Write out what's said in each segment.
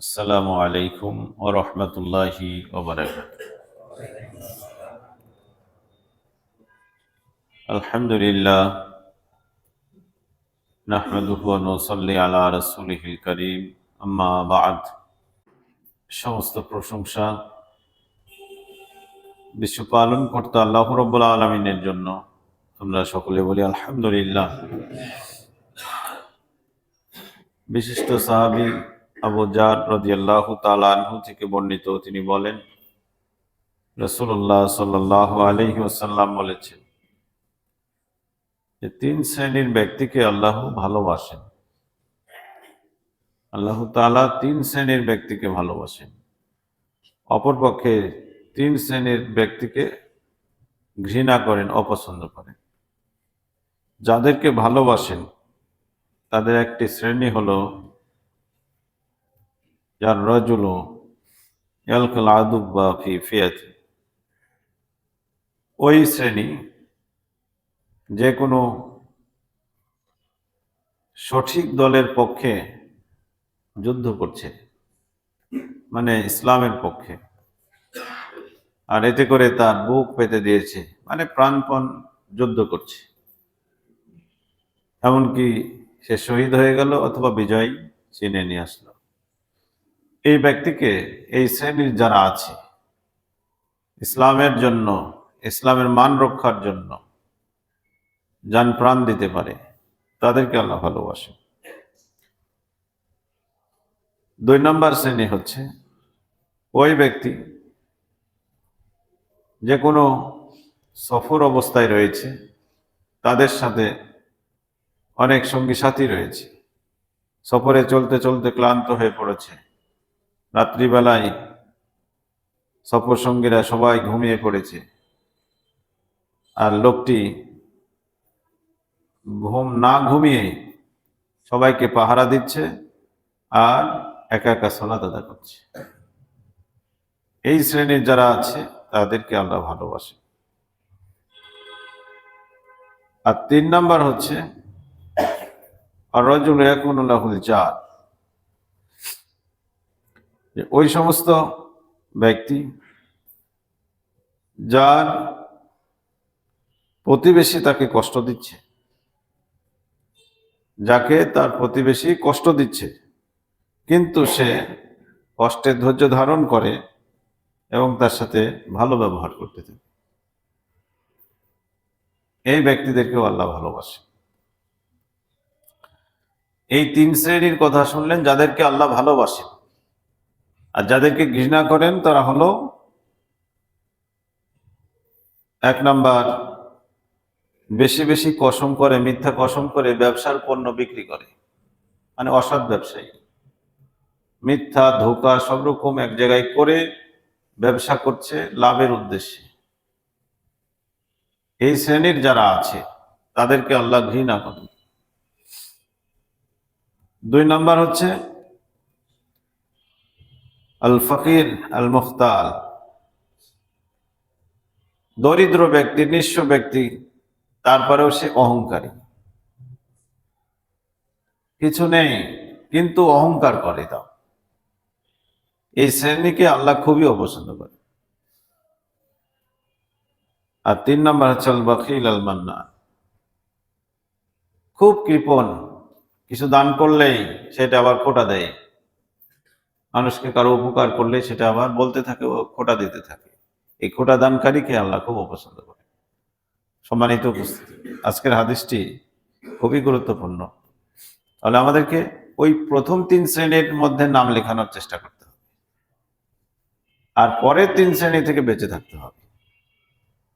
আসসালামু আলাইকুম ওয়া রাহমাতুল্লাহি ওয়া বারাকাতুহু। আলহামদুলিল্লাহ নাহমাদুহু ওয়া নুসাল্লি আলা রাসূলিহিল কারীম, আম্মা বা'দ। সমস্ত প্রশংসা বিশ্ব পালনকর্তা আল্লাহ রাব্বুল আলামিনের জন্য। আমরা সকলে বলি আলহামদুলিল্লাহ। বিশিষ্ট সাহাবী আবু যার রাদিয়াল্লাহু তাআলা আনহু থেকে বর্ণিত, তিনি বলেন, রাসূলুল্লাহ সাল্লাল্লাহু আলাইহি ওয়াসাল্লাম বলেছেন যে তিন শ্রেণীর ব্যক্তিকে আল্লাহ ভালোবাসেন। আল্লাহ তাআলা তিন শ্রেণীর ব্যক্তিকে ভালোবাসেন, অপরপক্ষে তিন শ্রেণীর ব্যক্তিকে ঘৃণা করেন, অপছন্দ করেন। যাদেরকে ভালোবাসেন তাদের একটি শ্রেণী হলো যার রাজুলু ইয়ালকাল আদুব্বা ফি ফিয়াতি, ওই শ্রেণী যে কোনো সঠিক দলের পক্ষে যুদ্ধ করছে, মানে ইসলামের পক্ষে, আর এতে করে তার বুক পেতে দিয়েছে, মানে প্রাণপণ যুদ্ধ করছে, এমনকি সে শহীদ হয়ে গেল অথবা বিজয় ছিনিয়ে নিয়ে আসলো। এই ব্যক্তিকে, এই শ্রেণীর যারা আছে ইসলামের জন্য, ইসলামের মান রক্ষার জন্য যান প্রাণ দিতে পারে, তাদেরকে আল্লাহ ভালোবাসে। দুই নম্বর শ্রেণী হচ্ছে ওই ব্যক্তি যে কোনো সফর অবস্থায় রয়েছে, তাদের সাথে অনেক সঙ্গী সাথী রয়েছে, সফরে চলতে চলতে ক্লান্ত হয়ে পড়েছে, রাত্রিবেলায় সফর সঙ্গীরা সবাই ঘুমিয়ে পড়েছে, আর লোকটি ঘুম না ঘুমিয়ে সবাইকে পাহারা দিচ্ছে আর একা একা সালাত আদায় করছে। এই শ্রেণীর যারা আছে তাদেরকে আল্লাহ ভালোবাসে। আর তিন নাম্বার হচ্ছে আর রাজুল ইয়াকুনু লাহুল জার, ওই সমস্ত ব্যক্তি যার প্রতিবেশী তাকে কষ্ট দিচ্ছে, যাকে তার প্রতিবেশী কষ্ট দিচ্ছে, কিন্তু সে কষ্টের ধৈর্য ধারণ করে এবং তার সাথে ভালো ব্যবহার করতে থাকে। এই ব্যক্তিদেরকেও আল্লাহ ভালোবাসে। এই তিন শ্রেণীর কথা শুনলেন, যাদেরকে আল্লাহ ভালোবাসে। আর যাদেরকে ঘৃণা করেন তারা হলো, এক নাম্বার, বেশি বেশি কসম করে, মিথ্যা কসম করে ব্যবসার পণ্য বিক্রি করে, মানে অসৎ ব্যবসায়ী, মিথ্যা ধোঁকা সব রকম এক জায়গায় করে ব্যবসা করছে লাভের উদ্দেশ্যে। এই শ্রেণীর যারা আছে তাদেরকে আল্লাহ ঘৃণা করেন। দুই নাম্বার হচ্ছে আল ফকির আল মুখতাল, দরিদ্র ব্যক্তি, নিঃস্ব ব্যক্তি, তারপরেও সে অহংকারী, কিছু নেই কিন্তু অহংকার করে। তাও এই শ্রেণীকে আল্লাহ খুবই অপছন্দ করে। আর তিন নম্বর হচ্ছে আল বাখিল আল মান্নান, খুব কৃপণ, কিছু দান করলেই সেটা আবার খোটা দেয়, মানুষকে কারো উপকার করলে সেটা আবার বলতে থাকে, ও খোটা দিতে থাকে। এই খোটা দানকারীকে আল্লাহ খুব অপছন্দ করে। সম্মানিত উপস্থিতি, আজকের হাদিসটি খুবই গুরুত্বপূর্ণ। তাহলে আমাদেরকে ওই প্রথম তিন শ্রেণীর মধ্যে নাম লেখানোর চেষ্টা করতে হবে, আর পরের তিন শ্রেণী থেকে বেঁচে থাকতে হবে।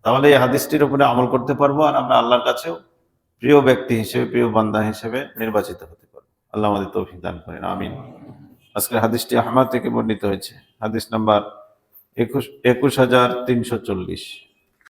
তাহলে এই হাদিসটির উপরে আমল করতে পারবো, আর আমরা আল্লাহর কাছেও প্রিয় ব্যক্তি হিসেবে, প্রিয় বান্দা হিসেবে নির্বাচিত হতে পারবো। আল্লাহ আমাদের তৌফিক দান করেন, আমিন। আজকের হাদিসটি আহমদ থেকে বর্ণিত হয়েছে, হাদিস নাম্বার 21340।